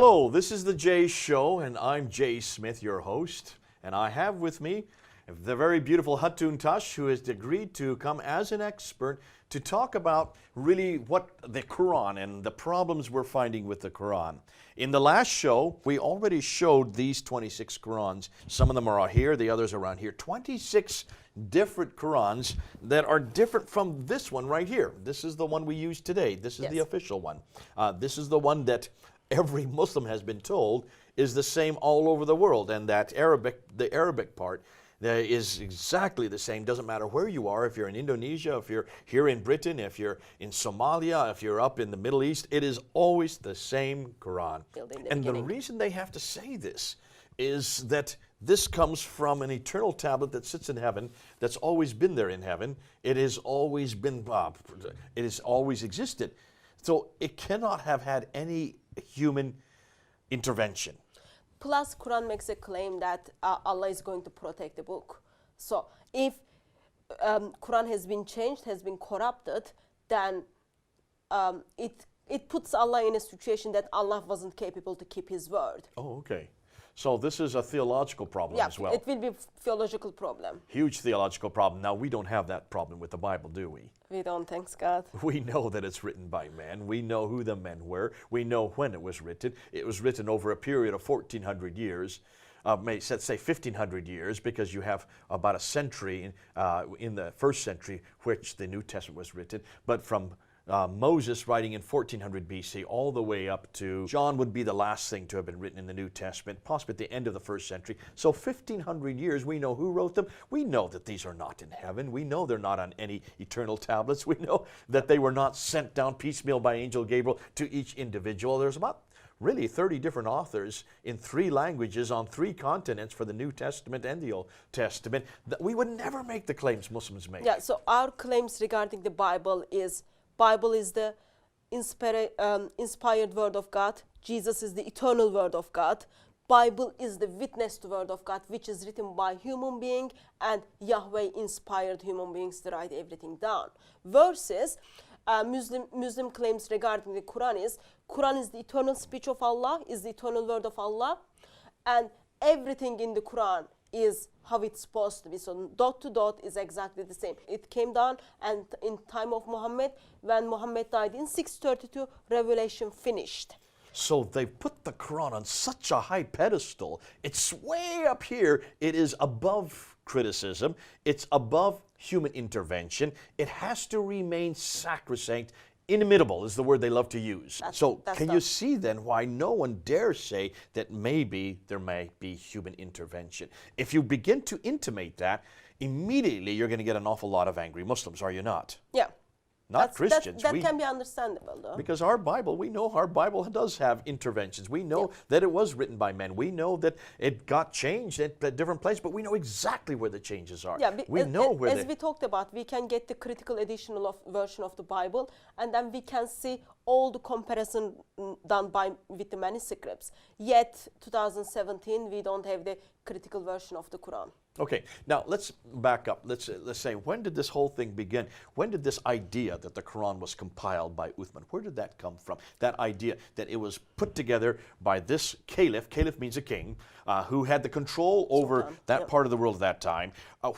Hello, this is the Jay Show, and I'm Jay Smith, your host. And I have with me the very beautiful Hatun Tash, who has agreed to come as an expert to talk about really what the Quran and the problems we're finding with the Quran. In the last show, we already showed these 26 Qurans. Some of them are here, the others are around here. 26 different Qurans that are different from this one right here. This is the one we use today. This is the official one. This is the one that every Muslim has been told is the same all over the world, and that the Arabic part is exactly the same. Doesn't matter where you are, if you're in Indonesia, if you're here in Britain, if you're in Somalia, if you're up in the Middle East, it is always the same Quran. And the reason they have to say this is that this comes from an eternal tablet that sits in heaven, that's always been there in heaven. It has always been, it has always existed. So it cannot have had any human intervention. Plus, Quran makes a claim that Allah is going to protect the book. So if Quran has been changed, has been corrupted, then it puts Allah in a situation that Allah wasn't capable to keep His word. Oh, okay. So this is a theological problem as well. Yeah, it will be a theological problem. Huge theological problem. Now, we don't have that problem with the Bible, do we? We don't, thanks God. We know that it's written by men. We know who the men were. We know when it was written. It was written over a period of 1,400 years. Let's say 1,500 years, because you have about a century in the first century which the New Testament was written. But from Moses writing in 1400 BC all the way up to John would be the last thing to have been written in the New Testament, possibly at the end of the first century. So 1,500 years, we know who wrote them. We know that these are not in heaven. We know they're not on any eternal tablets. We know that they were not sent down piecemeal by Angel Gabriel to each individual. There's about really 30 different authors in 3 languages on 3 continents for the New Testament and the Old Testament. We would never make the claims Muslims make. Yeah, so our claims regarding the Bible is the inspired word of God. Jesus is the eternal word of God. Bible is the witnessed word of God, which is written by human being, and Yahweh inspired human beings to write everything down. Versus Muslim claims regarding the Quran is the eternal speech of Allah, is the eternal word of Allah, and everything in the Quran is how it's supposed to be. So dot to dot is exactly the same. It came down, and in time of Muhammad, when Muhammad died in 632, revelation finished. So they put the Quran on such a high pedestal. It's way up here. It is above criticism. It's above human intervention. It has to remain sacrosanct. Inimitable is the word they love to use. Can you see then why no one dares say that maybe there might be human intervention? If you begin to intimate that, immediately you're going to get an awful lot of angry Muslims, are you not? Yeah. Not Christians. That can be understandable, though. Because our Bible, we know our Bible does have interventions. We know that it was written by men. We know that it got changed at different places, but we know exactly where the changes are. Yeah, as we talked about, we can get the critical edition version of the Bible, and then we can see all the comparison done with the manuscripts. Yet, 2017, we don't have the critical version of the Quran. Okay, now let's back up. Let's say, when did this whole thing begin? When did this idea that the Quran was compiled by Uthman, where did that come from? That idea that it was put together by this caliph means a king, who had the control over that part of the world at that time.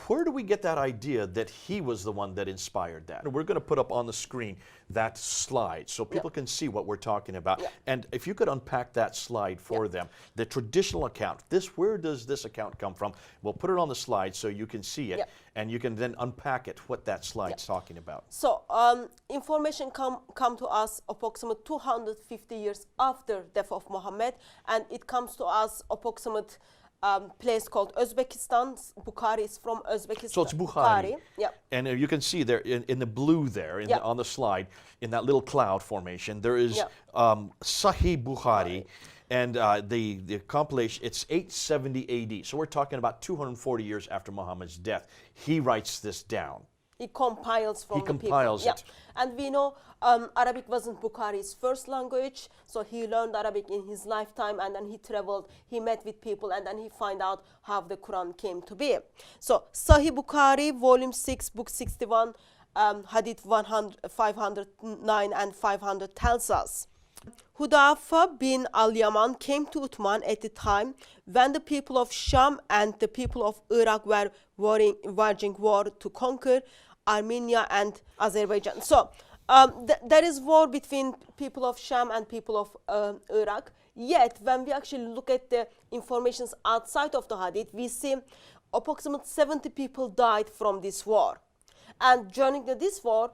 Where do we get that idea that he was the one that inspired that? We're going to put up on the screen that slide so people can see what we're talking about. And if you could unpack that slide for them, the traditional account, where does this account come from? We'll put it on the slide so you can see it, and you can then unpack it, what that slide's talking about. So information come to us approximately 250 years after death of Muhammad, and it comes to us approximate place called Uzbekistan. Bukhari is from Uzbekistan. So it's Bukhari. Yeah. And you can see there in the blue there on the slide, in that little cloud formation, there is Sahih Bukhari. And the compilation, it's 870 AD. So we're talking about 240 years after Muhammad's death. He writes this down. He compiles from the people. He compiles it. And we know Arabic wasn't Bukhari's first language, so he learned Arabic in his lifetime, and then he traveled, he met with people, and then he found out how the Quran came to be. So Sahih Bukhari, volume 6, book 61, hadith 509 and 500 tells us, Hudayfa bin al-Yaman came to Uthman at the time when the people of Sham and the people of Iraq were waging war to conquer Armenia and Azerbaijan. So there is war between people of Sham and people of Iraq. Yet when we actually look at the informations outside of the hadith, we see approximately 70 people died from this war. And during this war,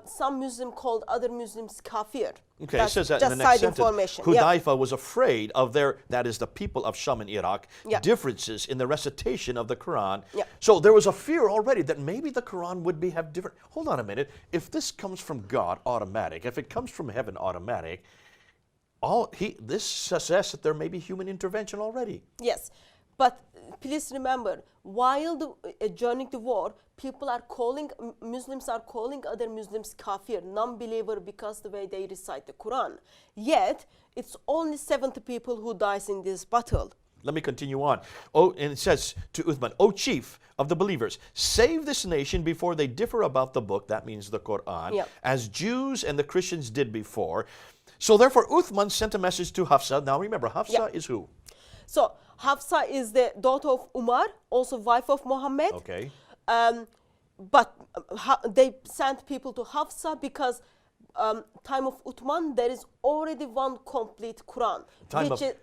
some Muslims called other Muslims kafir. Okay, That's it says that just in the next side sentence. information. Hudayfa was afraid of that is the people of Sham and Iraq, Yeah. differences in the recitation of the Quran. Yeah. So there was a fear already that maybe the Quran would have different. Hold on a minute. If this comes from God, automatic. If it comes from heaven, automatic. This suggests that there may be human intervention already. Yes, but please remember, while during the war, Muslims are calling other Muslims kafir, non-believer, because the way they recite the Quran. Yet, it's only 70 people who dies in this battle. Let me continue on. Oh, and it says to Uthman, O chief of the believers, save this nation before they differ about the book, that means the Quran, Yep. as Jews and the Christians did before. So therefore Uthman sent a message to Hafsa. Now remember, Hafsa Yep. is who? So, Hafsa is the daughter of Umar, also wife of Muhammad. Okay. But they sent people to Hafsa because time of Uthman, there is already one complete Quran. Time which of is,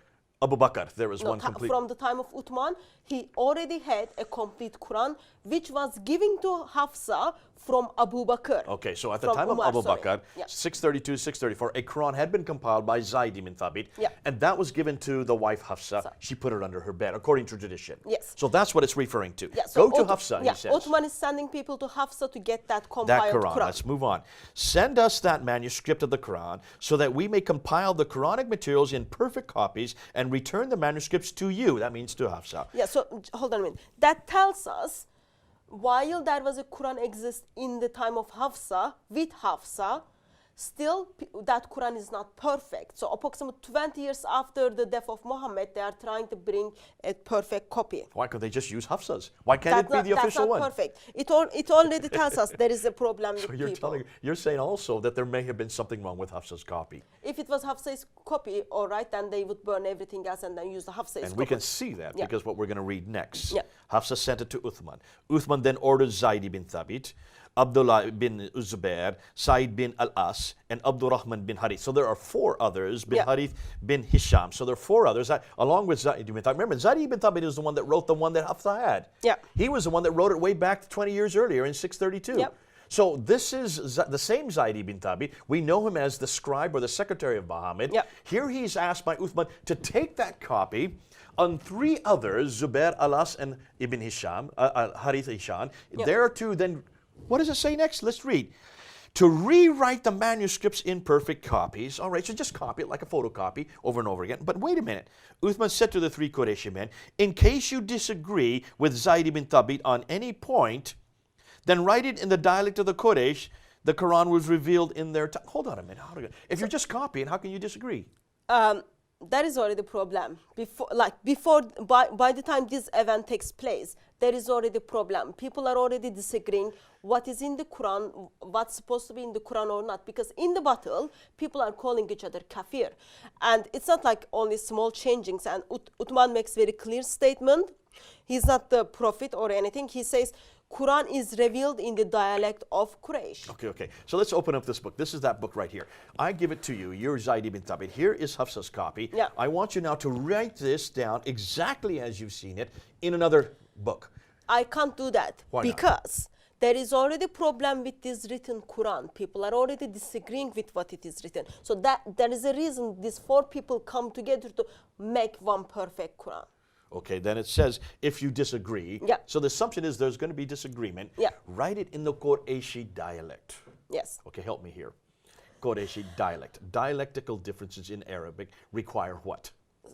Abu Bakr, there was no, one complete. From the time of Uthman, he already had a complete Quran, which was given to Hafsa from Abu Bakr. Okay, so at the From time Umar, of Abu sorry. Bakr, Yeah. 632, 634, a Quran had been compiled by Zayd ibn Thabit, Yeah. and that was given to the wife Hafsa. She put it under her bed, according to tradition. Yes. So that's what it's referring to. Yeah, so Go to Hafsa, yeah, he says. Uthman is sending people to Hafsa to get that That compiled Quran. Let's move on. Send us that manuscript of the Quran so that we may compile the Quranic materials in perfect copies and return the manuscripts to you. That means to Hafsa. Yeah, so hold on a minute. That tells us while there was a Quran exist in the time of Hafsa, with Hafsa, still that Quran is not perfect. So approximately 20 years after the death of Muhammad, they are trying to bring a perfect copy. Why could they just use Hafsa's? Why can't it be the official one? That's not perfect. It already tells us there is a problem with So you're saying also that there may have been something wrong with Hafsa's copy. If it was Hafsa's copy, all right, then they would burn everything else and then use the Hafsa's And copy. we can see that Yeah. because what we're going to read next. Yeah. Hafsa sent it to Uthman. Uthman then ordered Zayd ibn Thabit, Abdullah bin Zubair, Said bin Al-As, and Abdurrahman bin Harith. So there are four others, bin Yeah. Harith bin Hisham. So there are four others, along with Zayd ibn Thabit. Remember, Zayd ibn Thabit is the one that wrote the one that Hafsa had. Yeah. He was the one that wrote it way back 20 years earlier in 632. Yep. So this is the same Zayd ibn Thabit. We know him as the scribe or the secretary of Muhammad. Yep. Here he's asked by Uthman to take that copy on three others, Zubair, Alas, and Ibn Hisham, Harith Hisham. Yep. There to then, what does it say next? Let's read. To rewrite the manuscripts in perfect copies. All right, so just copy it like a photocopy over and over again. But wait a minute. Uthman said to the three Qurayshi men, in case you disagree with Zayd ibn Thabit on any point, then write it in the dialect of the Quraysh. The Quran was revealed in their time. Hold on a minute. If you're just copying, how can you disagree? That is already the problem. By the time this event takes place, there is already a problem. People are already disagreeing what is in the Quran, what's supposed to be in the Quran or not. Because in the battle, people are calling each other kafir. And it's not like only small changings. And Uthman makes very clear statement. He's not the prophet or anything. He says, Quran is revealed in the dialect of Quraysh. Okay. So let's open up this book. This is that book right here. I give it to you. You're Zayd ibn Thabit. Here is Hafsa's copy. Yeah. I want you now to write this down exactly as you've seen it in another book. I can't do that. Why not? Because there is already a problem with this written Quran. People are already disagreeing with what it is written. So that there is a reason these four people come together to make one perfect Quran. Okay, then it says if you disagree. Yeah. So the assumption is there's going to be disagreement. Yeah. Write it in the Qurayshi dialect. Yes. Okay, help me here. Qurayshi dialect. Dialectical differences in Arabic require what?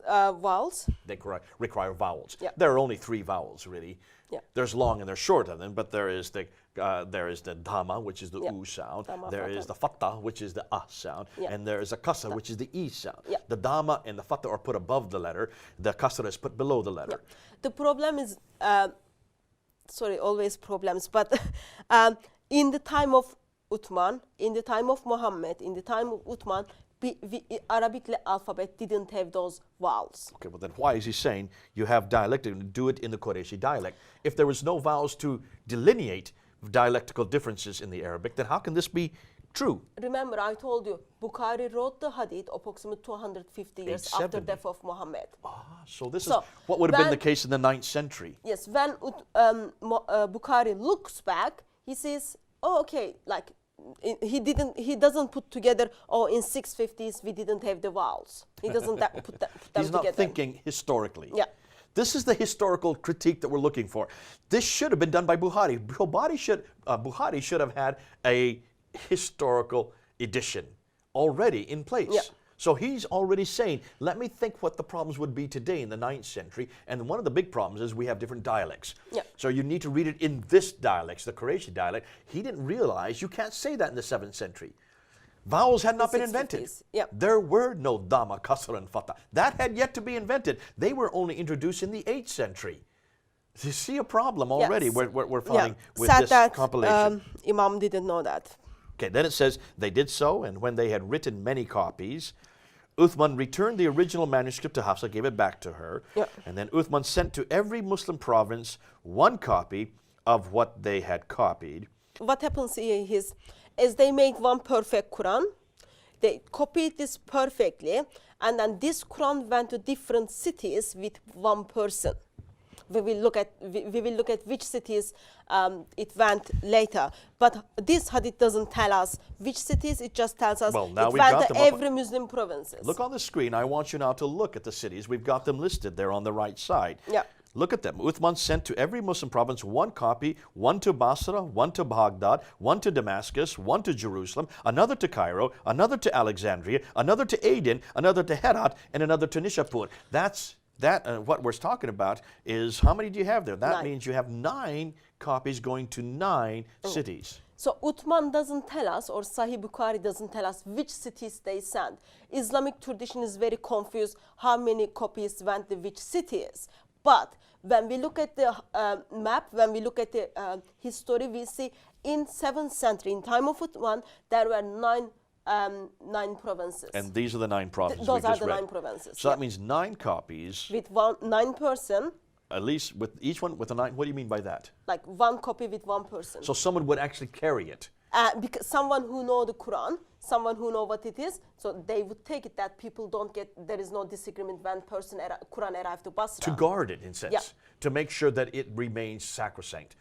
Vowels. They require vowels. Yeah. There are only three vowels, really. Yeah. There's long and there's short of them, but there is the dhamma, which is the Yeah. u sound. Dhamma, There fatha. is the fatta, which is the sound. Yeah. And there is a kasra, which is the e sound. Yeah. The dhamma and the fatta are put above the letter. The kasra is put below the letter. The problem is, sorry, always problems, but in the time of Uthman, in the time of Muhammad, in the time of Uthman, Arabic alphabet didn't have those vowels. Okay, well then why is he saying you have dialectic and do it in the Qurayshi dialect? If there was no vowels to delineate dialectical differences in the Arabic, then how can this be true? Remember, I told you, Bukhari wrote the hadith approximately 250 years after the death of Muhammad. So this is what would have been the case in the 9th century. Yes, when Bukhari looks back, he says, oh, okay, like, he doesn't put together, oh, in 650s we didn't have the vowels. He doesn't put them He's not together. thinking historically. Yeah. This is the historical critique that we're looking for. This should have been done by Bukhari. Bukhari should have had a historical edition already in place. Yeah. So he's already saying, let me think what the problems would be today in the 9th century. And one of the big problems is we have different dialects. Yeah. So you need to read it in this dialect, the Qurayshi dialect. He didn't realize you can't say that in the 7th century. Vowels had not been invented. Yeah. There were no dama, kasra, and fatha. That had yet to be invented. They were only introduced in the 8th century. You see a problem already we're finding with Sad this that, compilation. Imam didn't know that. Okay, then it says, they did so, and when they had written many copies, Uthman returned the original manuscript to Hafsa, gave it back to her, and then Uthman sent to every Muslim province one copy of what they had copied. What happens here is, as they made one perfect Quran, they copied this perfectly, and then this Quran went to different cities with one person. We will look at which cities it went later. But this hadith doesn't tell us which cities, it just tells us Well, now it we've went got to them up. every Muslim provinces. Look on the screen. I want you now to look at the cities. We've got them listed there on the right side. Yeah. Look at them. Uthman sent to every Muslim province one copy, one to Basra, one to Baghdad, one to Damascus, one to Jerusalem, another to Cairo, another to Alexandria, another to Aden, another to Herat, and another to Nishapur. What we're talking about is, how many do you have there? That 9. means you have 9 copies going to 9 cities. So Uthman doesn't tell us, or Sahih Bukhari doesn't tell us which cities they sent. Islamic tradition is very confused how many copies went to which cities. But when we look at the map, when we look at the history, we see in 7th century, in time of Uthman, there were 9 provinces. And these are the 9 provinces Those we are just the read. 9 provinces. So that means 9 copies, with 9 person, at least with each one with a 9. What do you mean by that? like 1 copy with 1 person. So someone would actually carry it. Because someone who know the Quran, someone who know what it is, so they would take it that people don't get, there is no disagreement when Quran arrived to Basra. To guard it, in a sense. Yeah. To make sure that it remains sacrosanct.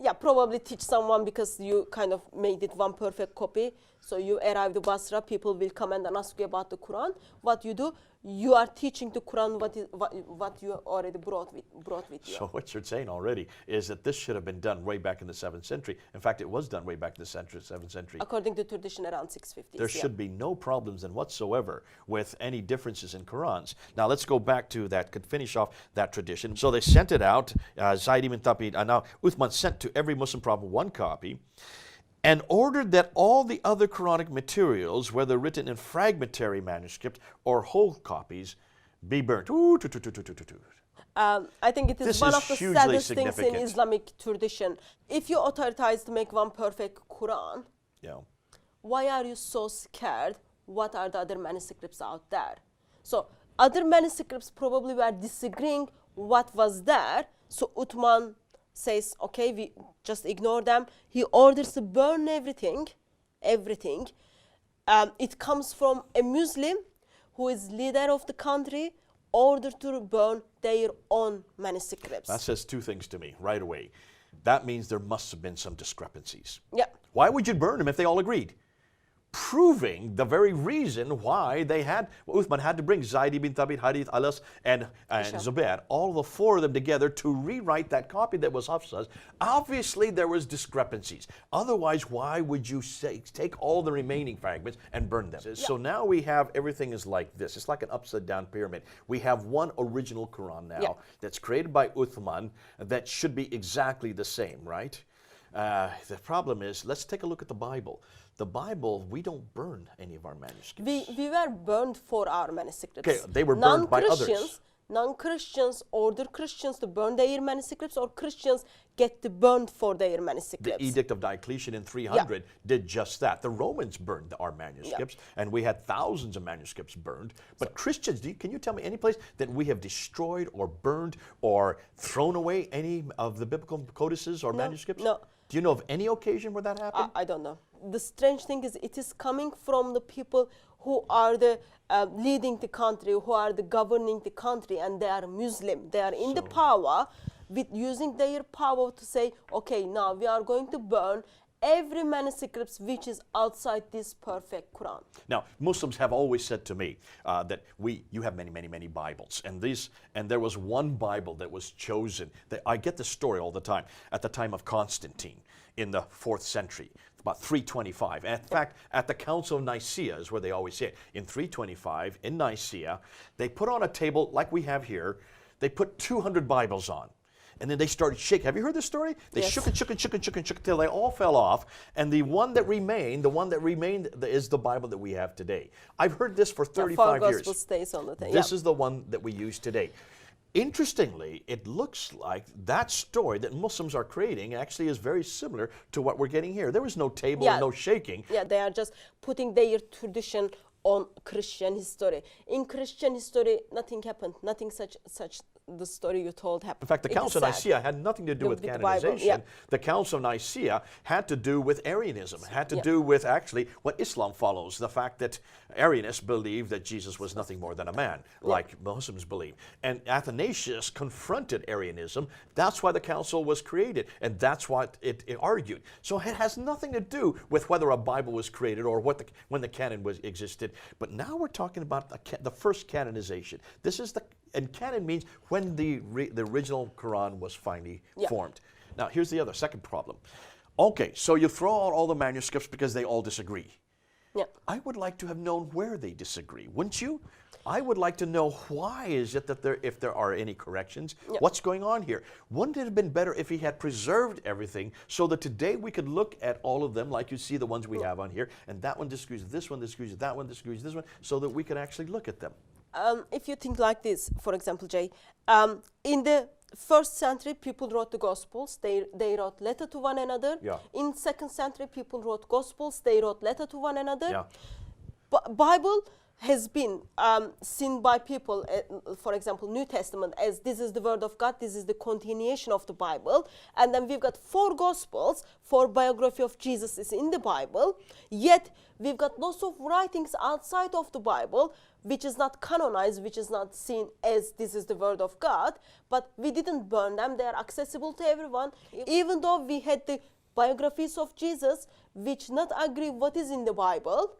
Yeah, probably teach someone because you kind of made it one perfect copy. So you arrive to Basra, people will come and ask you about the Quran. What you do, you are teaching the Quran what you already brought with you. So what you're saying already is that this should have been done way back in the 7th century. In fact, it was done way back in the 7th century. According to tradition, around 650s. There should be no problems then whatsoever with any differences in Qurans. Now let's go back to that, could finish off that tradition. So they sent it out, Zayd ibn Thabit, now Uthman sent to every Muslim province one copy, and ordered that all the other Quranic materials, whether written in fragmentary manuscript or whole copies, be burnt. I think it is This one is of the hugely saddest things in significant. Islamic tradition. If you authorize to make one perfect Quran, Yeah. why are you so scared? What are the other manuscripts out there? So other manuscripts probably were disagreeing what was there. So Uthman says, okay, we just ignore them. He orders to burn everything. It comes from a Muslim who is leader of the country, ordered to burn their own manuscripts. That says 2 things to me right away. That means there must have been some discrepancies. Yeah. Why would you burn them if they all agreed? Proving the very reason why they had, Uthman had to bring Zayd ibn Thabit, Harith, Alas, and Zubair, all the 4 of them together to rewrite that copy that was Hafsa's. Obviously, there was discrepancies. Otherwise, why would you take all the remaining fragments and burn them? Yeah. So now we have, everything is like this. It's like an upside-down pyramid. We have one original Quran now that's created by Uthman that should be exactly the same, right? The problem is, let's take a look at the Bible. The Bible, we don't burn any of our manuscripts. We were burned for our manuscripts. Okay, they were burned by others. non-Christians order Christians to burn their manuscripts, or Christians get to burn for their The manuscripts. Edict of Diocletian in 300 did just that. The Romans burned our manuscripts, and we had thousands of manuscripts burned. But Christians, can you tell me any place that we have destroyed or burned or thrown away any of the biblical codices or manuscripts? No. Do you know of any occasion where that happened? I don't know. The strange thing is it is coming from the people who are the leading the country, who are the governing the country, and they are Muslim. They are in the power with using their power to say, okay, now we are going to burn every manuscript which is outside this perfect Quran. Now, Muslims have always said to me that you have many, many, many Bibles, and there was one Bible that was chosen. I get the story all the time. At the time of Constantine in the 4th century, about 325. And in fact, at the Council of Nicaea is where they always say it. In 325, in Nicaea, they put on a table like we have here. They put 200 Bibles on. And then they started shaking. Have you heard this story? They shook and shook and shook and shook and shook until they all fell off. And the one that remained is the Bible that we have today. I've heard this for 35 years. Gospel stays on the thing. This is the one that we use today. Interestingly, it looks like that story that Muslims are creating actually is very similar to what we're getting here. There was no table and no shaking. Yeah, they are just putting their tradition on Christian history. In Christian history, nothing happened. Nothing such the story you told happened. In fact, the Council of Nicaea had nothing to do with canonization. The Council of Nicaea had to do with Arianism, had to do with actually what Islam follows, the fact that Arianists believed that Jesus was nothing more than a man, like Muslims believe. And Athanasius confronted Arianism. That's why the council was created, and that's what it argued. So it has nothing to do with whether a Bible was created or when the canon existed. But now we're talking about the first canonization. And canon means when the original Quran was finally formed. Now, here's the second problem. Okay, so you throw out all the manuscripts because they all disagree. Yeah. I would like to have known where they disagree, wouldn't you? I would like to know why is it that if there are any corrections, what's going on here? Wouldn't it have been better if he had preserved everything so that today we could look at all of them, like you see the ones we have on here, and that one disagrees with this one, disagrees with that one, disagrees with this one, so that we could actually look at them? If you think like this, for example, Jay, in the 1st century, people wrote the Gospels. They wrote letter to one another. Yeah. In 2nd century, people wrote Gospels. They wrote letter to one another. Yeah. Bible has been seen by people, for example, New Testament, as this is the Word of God, this is the continuation of the Bible. And then we've got 4 Gospels, 4 biography of Jesus is in the Bible. Yet, we've got lots of writings outside of the Bible, which is not canonized, which is not seen as this is the Word of God. But we didn't burn them. They are accessible to everyone. Even though we had the biographies of Jesus, which not agree what is in the Bible,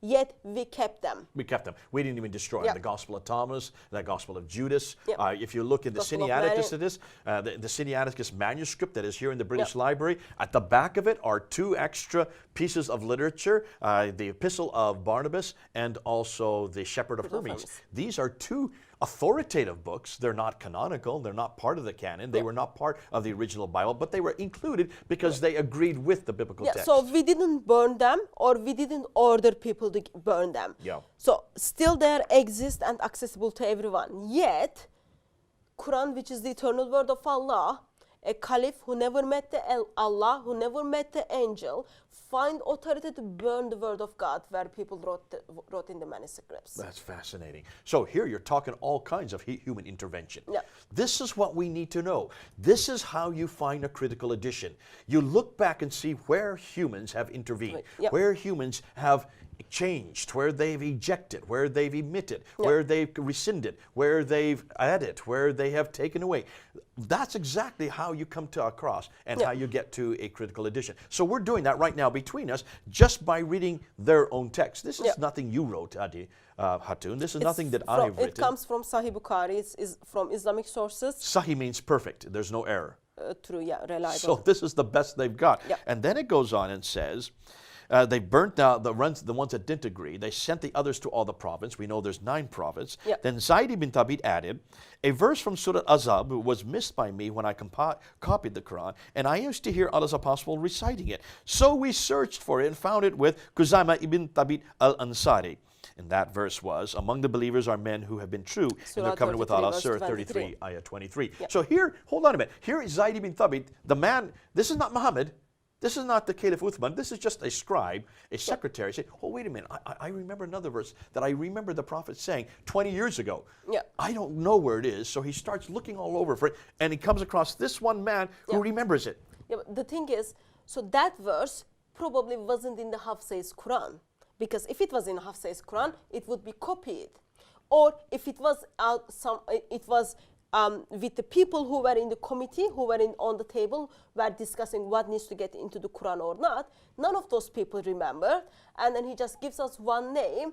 yet we kept them. We kept them. We didn't even destroy them. The Gospel of Thomas, the Gospel of Judas. If you look at the Sinaiticus, the Sinaiticus manuscript that is here in the British Library, at the back of it are 2 extra pieces of literature, the Epistle of Barnabas and also the Shepherd of Hermes. These are 2 authoritative books. They're not canonical. They're not part of the canon. They were not part of the original Bible, but they were included because they agreed with the biblical text. So we didn't burn them, or we didn't order people to burn them. So still they exist and accessible to everyone. Yet, Quran, which is the eternal word of Allah, a caliph who never met Allah, who never met the angel, find authority to burn the word of God where people wrote in the manuscripts. That's fascinating. So here you're talking all kinds of human intervention. This is what we need to know. This is how you find a critical edition. You look back and see where humans have intervened, where humans have changed, where they've ejected, where they've omitted, where they've rescinded, where they've added, where they have taken away. That's exactly how you come to a cross and how you get to a critical edition. So we're doing that right now between us just by reading their own text. This is nothing you wrote, Hatun. This is nothing that I've written. It comes from Sahih Bukhari. It's from Islamic sources. Sahih means perfect. There's no error. True, reliable. So this is the best they've got. And then it goes on and says, they burnt down the ones that didn't agree. They sent the others to all the province. We know there's 9 provinces. Then Zayd ibn Thabit added, a verse from Surah Azab was missed by me when I copied the Quran, and I used to hear Allah's apostle reciting it. So we searched for it and found it with Khuzaimah ibn Thabit al-Ansari. And that verse was, among the believers are men who have been true in Surah their covenant with 33, Allah, verse Surah 23. 33, ayah 23. Yeah. So here, hold on a minute. Here is Zayd ibn Thabit, the man, this is not Muhammad, this is not the Caliph Uthman, this is just a scribe, a secretary. Say, oh, wait a minute, I remember another verse that I remember the Prophet saying 20 years ago. Yeah. I don't know where it is, so he starts looking all over for it, and he comes across this one man who remembers it. Yeah, but the thing is, so that verse probably wasn't in the Hafsa's Quran. Because if it was in Hafsa's Quran, it would be copied. Or if it was with the people who were in the committee, who were on the table, were discussing what needs to get into the Quran or not. None of those people remember. And then he just gives us one name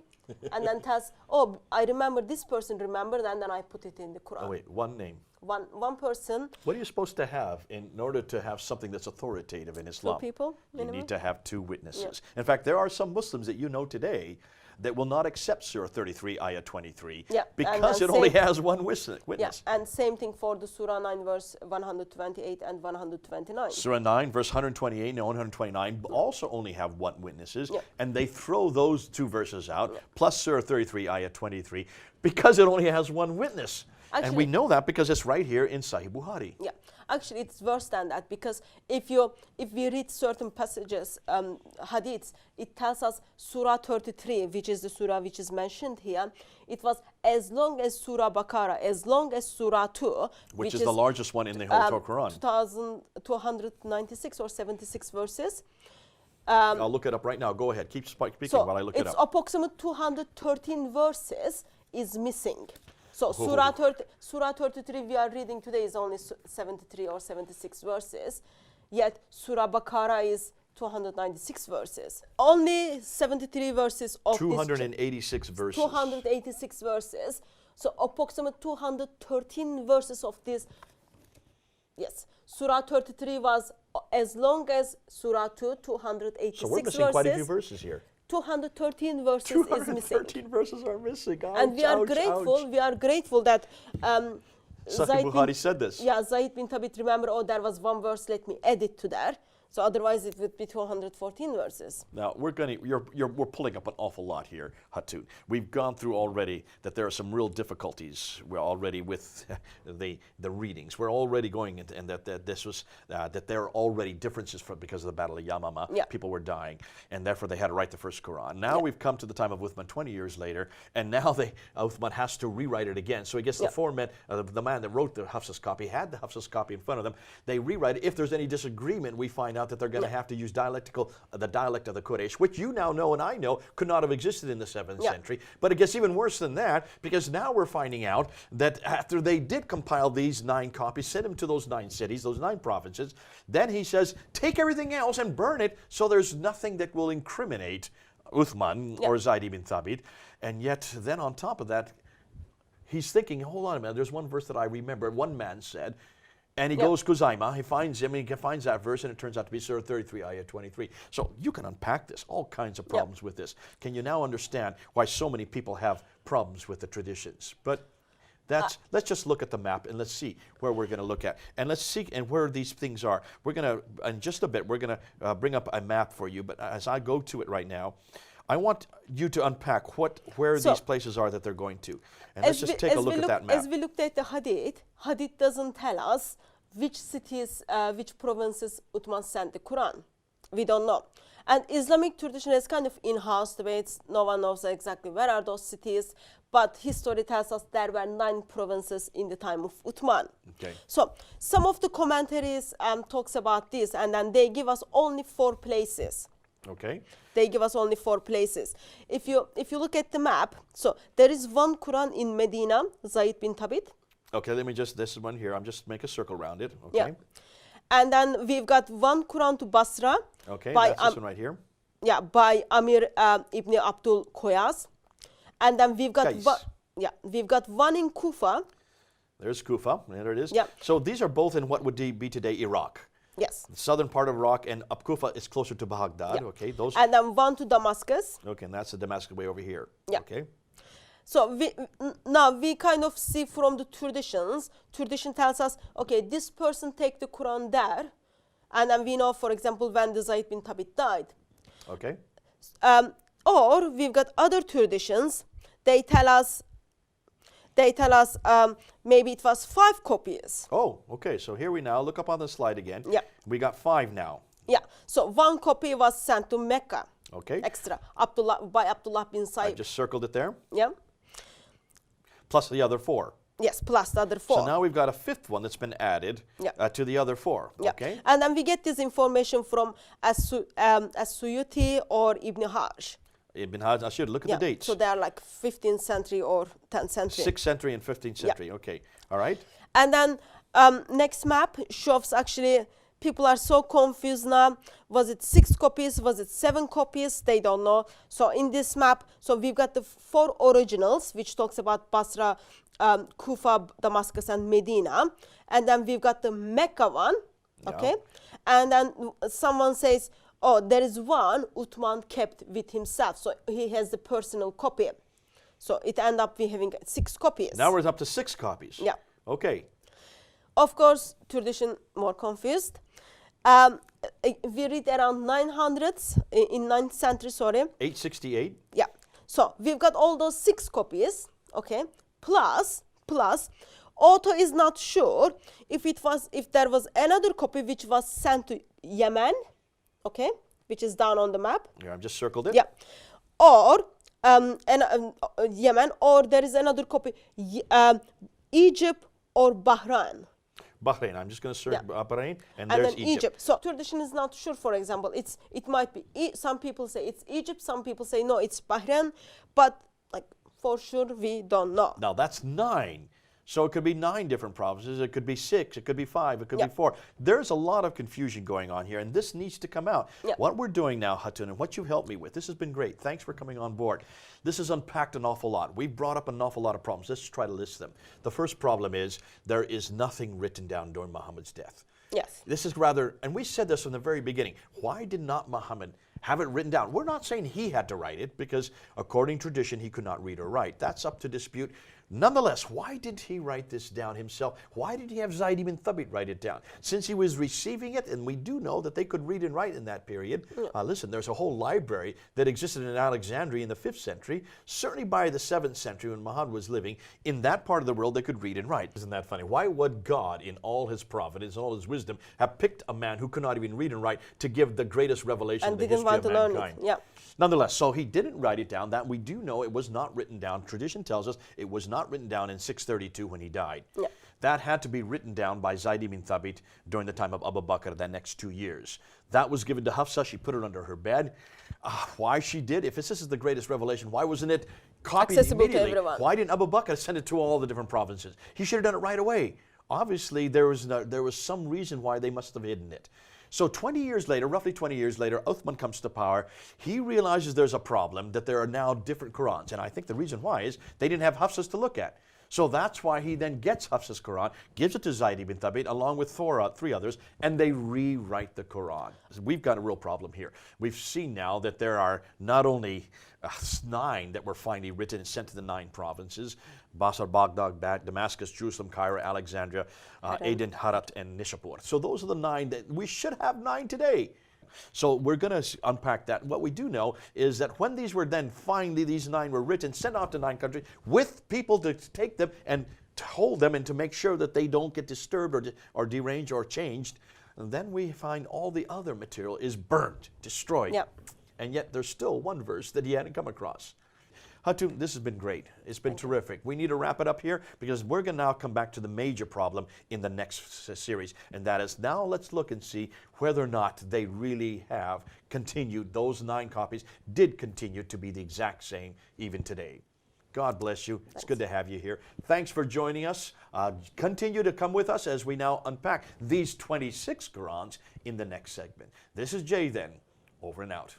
and then tells, oh, I remember this person remembered, and then I put it in the Quran. Oh, wait, one name. One person. What are you supposed to have in order to have something that's authoritative in Islam? 2 people, You minimum. need to have 2 witnesses. In fact, there are some Muslims that you know today that will not accept Surah 33, Ayah 23, Yeah, because and it only same- has one witness. Yeah, and same thing for the Surah 9, verse 128 and 129. Surah 9, verse 128 and 129 also only have one witnesses, Yeah. and they throw those 2 verses out, plus Surah 33, Ayah 23, because it only has one witness. And we Actually- know that because it's right here in Sahih Bukhari. Yeah, actually it's worse than that, because if we read certain passages, hadiths, it tells us Surah 33, which is the surah which is mentioned here, it was as long as Surah Baqarah, as long as Surah 2, Which is the largest one in the whole Quran. 2,296 or 76 verses. I'll look it up right now. Go ahead. Keep speaking So while I look it it's up. approximately 213 verses is missing. So Surah 33 we are reading today is only 73 or 76 verses, yet Surah Baqarah is 296 verses. Only 73 verses of 286 verses. 286 verses. So approximately 213 verses of this. Yes, Surah 33 was as long as Surah 2, 286 So we're missing verses. quite a few verses here. 213 verses is missing. 213 verses are missing. Ouch, And we are ouch, grateful. ouch. We are grateful that Sahih Bukhari said this. Yeah, Zayd bin Thabit, remember, oh, there was one verse, let me add it to there. So otherwise it would be 214 verses. Now we're we're pulling up an awful lot here, Hatun. We've gone through already that there are some real difficulties. We're already with the readings. We're already going into, and that this was that there are already differences because of the Battle of Yamama. Yeah. People were dying, and therefore they had to write the first Quran. Now we've come to the time of Uthman 20 years later, and now Uthman has to rewrite it again. So he gets the format. The man that wrote the Hafsa's copy had the Hafsa's copy in front of them. They rewrite it. If there's any disagreement, we find out that they're going to have to use the dialect of the Quraysh, which you now know and I know could not have existed in the 7th century. But it gets even worse than that, because now we're finding out that after they did compile these 9 copies, send them to those 9 cities, those 9 provinces, then he says, take everything else and burn it so there's nothing that will incriminate Uthman or Zayd ibn Thabit. And yet then on top of that, he's thinking, hold on a minute, there's one verse that I remember, one man said, and he goes Kuzaima, he finds him, and he finds that verse, and it turns out to be Surah 33, Ayah 23. So you can unpack this, all kinds of problems with this. Can you now understand why so many people have problems with the traditions? But let's just look at the map and let's see where we're going to look at. And let's see and where these things are. We're going to, in just a bit, we're going to bring up a map for you. But as I go to it right now, I want you to unpack where these places are that they're going to. And let's just take a look at that map. As we looked at the Hadith doesn't tell us which cities, which provinces Uthman sent the Quran. We don't know. And Islamic tradition is kind of in-house debates. No one knows exactly where are those cities. But history tells us there were 9 provinces in the time of Uthman. Okay. So some of the commentaries talks about this, and then they give us only 4 places. Okay. They give us only 4 places. If you look at the map, so there is one Quran in Medina, Zayd bin Thabit. Okay, let me just, this one here, I'm just make a circle around it. Okay. Yeah. And then we've got one Quran to Basra. Okay, by, that's this one right here. Yeah, by Amir ibn Abdul Koyas. And then we've got we've got one in Kufa. There's Kufa, there it is. Yeah. So these are both in what would be today Iraq. Yes. The southern part of Iraq, and up Kufa is closer to Baghdad. Yeah. Okay, those. And then one to Damascus. Okay, and that's the Damascus way over here. Yeah. Okay. So now we kind of see from the traditions. Tradition tells us, okay, this person take the Quran there, and then we know, for example, when the Zayd bin Thabit died. Okay. Or we've got other traditions. They tell us maybe it was 5 copies. Oh, okay. So here we now look up on the slide again. Yeah. We got 5 now. Yeah. So 1 copy was sent to Mecca. Okay. Extra. by Abdullah bin I Said. just circled it there. Yeah. Plus the other 4. Yes, plus the other 4. So now we've got a 5th one that's been added Yeah. to the other 4. Yeah. Okay. And then we get this information from As-Suyuti or Ibn Hajj. Ibn Hajj, I should look at Yeah. the dates. So they are like 15th century or 10th century. 6th century and 15th century. Okay. All right. And then next map shows actually people are so confused now. Was it 6 copies? Was it 7 copies? They don't know. So in this map, so we've got the 4 originals, which talks about Basra, Kufa, Damascus, and Medina. And then we've got the Mecca one. Okay. And then someone says, oh, there is one Uthman kept with himself. So he has the personal copy. So it end up we having 6 copies. Now we're up to 6 copies. Yeah. Okay. Of course, tradition more confused. We read around 900s in 9th century, sorry. 868. Yeah. So we've got all those 6 copies, okay? Plus, Otto is not sure if there was another copy which was sent to Yemen, okay, which is down on the map. Yeah, I've just circled it. Yeah. Or Yemen, or there is another copy, Egypt or Bahrain. Bahrain. I'm just going to search Bahrain, and And there's then Egypt. So tradition is not sure. For example, it might be some people say it's Egypt, some people say no, it's Bahrain, but like for sure we don't know. Now that's 9. So it could be 9 different provinces. It could be 6. It could be 5. It could be 4. There's a lot of confusion going on here, and this needs to come out. Yeah. What we're doing now, Hatun, and what you've helped me with, this has been great. Thanks for coming on board. This has unpacked an awful lot. We've brought up an awful lot of problems. Let's try to list them. The first problem is there is nothing written down during Muhammad's death. Yes. This is rather, and we said this from the very beginning, why did not Muhammad have it written down? We're not saying he had to write it, because according to tradition, he could not read or write. That's up to dispute. Nonetheless, why did he write this down himself? Why did he have Zayd ibn Thabit write it down? Since he was receiving it, and we do know that they could read and write in that period. Listen, there's a whole library that existed in Alexandria in the 5th century. Certainly by the 7th century when Muhammad was living, in that part of the world they could read and write. Isn't that funny? Why would God, in all his providence, all his wisdom, have picked a man who could not even read and write to give the greatest revelation And in the didn't history want of to learn mankind? it. Yeah. Nonetheless, so he didn't write it down. That we do know it was not written down. Tradition tells us it was not written down in 632 when he died. Yeah. That had to be written down by Zayd ibn Thabit during the time of Abu Bakr, the next 2 years. That was given to Hafsa. She put it under her bed. Why she did? If this is the greatest revelation, why wasn't it copied Accessible to immediately? everyone. Why didn't Abu Bakr send it to all the different provinces? He should have done it right away. Obviously, there was some reason why they must have hidden it. So 20 years later, roughly 20 years later, Uthman comes to power. He realizes there's a problem, that there are now different Qurans. And I think the reason why is they didn't have Hafsa's to look at. So that's why he then gets Hafsa's Quran, gives it to Zayd ibn Thabit along with 3 others, and they rewrite the Quran. We've got a real problem here. We've seen now that there are not only 9 that were finally written and sent to the 9 provinces, Basra, Baghdad, Damascus, Jerusalem, Cairo, Alexandria, Aden, Harat, and Nishapur. So those are the 9 that we should have 9 today. So we're going to unpack that. What we do know is that when these were then finally, these 9 were written, sent out to 9 countries with people to take them and to hold them and to make sure that they don't get disturbed or deranged or changed, and then we find all the other material is burnt, destroyed. Yep. And yet there's still one verse that he hadn't come across. Hatun, this has been great. It's been terrific. We need to wrap it up here because we're going to now come back to the major problem in the next series. And that is, now let's look and see whether or not they really have continued, those 9 copies did continue to be the exact same even today. God bless you. It's good to have you here. Thanks for joining us. Continue to come with us as we now unpack these 26 Qurans in the next segment. This is Jay then, over and out.